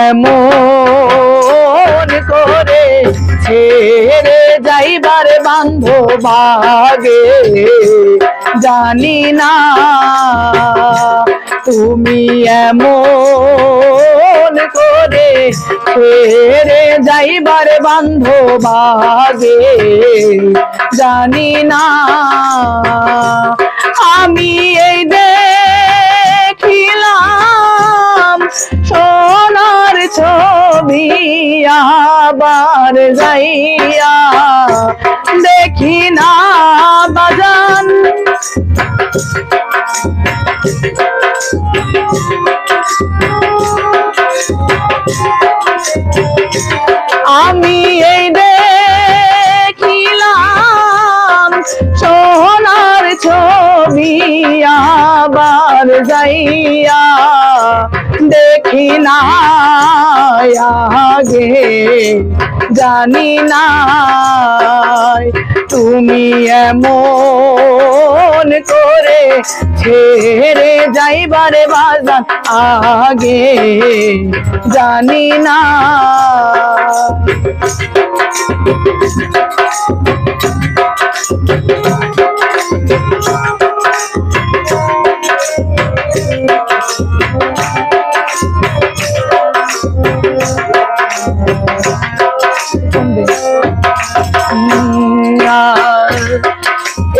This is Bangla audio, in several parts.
এমন করে ছেড়ে যাইবার বান্ধব আগে জানি না তুমি এমন করে ছেড়ে যাইবার বান্ধব আগে জানি না আমি এই দেখিলাম সোনার ছবি আবার যাইয়া দেখি না বাজান আমি এই দেখিলাম সোনার ছবি আবার যাইয়া দেখি না আগে জানি না তুমি এমন করে ছেড়ে যাইবারে বাজান আগে জানি না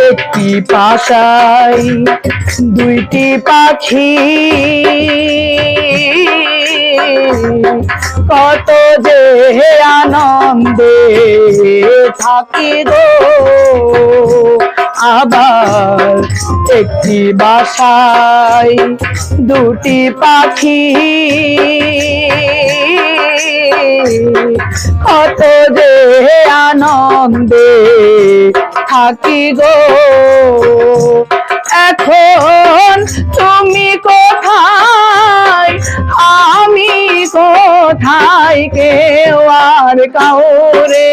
একটি পাশায় দুইটি পাখি কত যে আনন্দে থাকি গো আবার একটি বাসায় দুটি পাখি কত যে আনন্দে থাকি গো এখন তুমি কোথায় আমি কোথায় কেউ আর কাউরে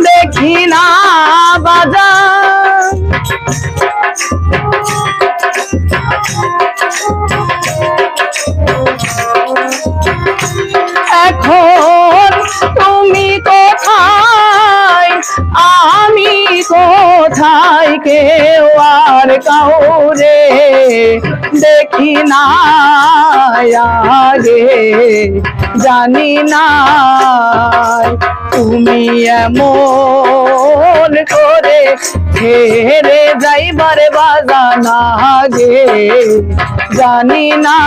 দেখি না বাজার এখন তুমি কোথায় আমি কোথায় কেউ আর কাউরে দেখি না আগে জানি না তুমি এমন করে ছেড়ে যাইবার বাজান আগে জানি না।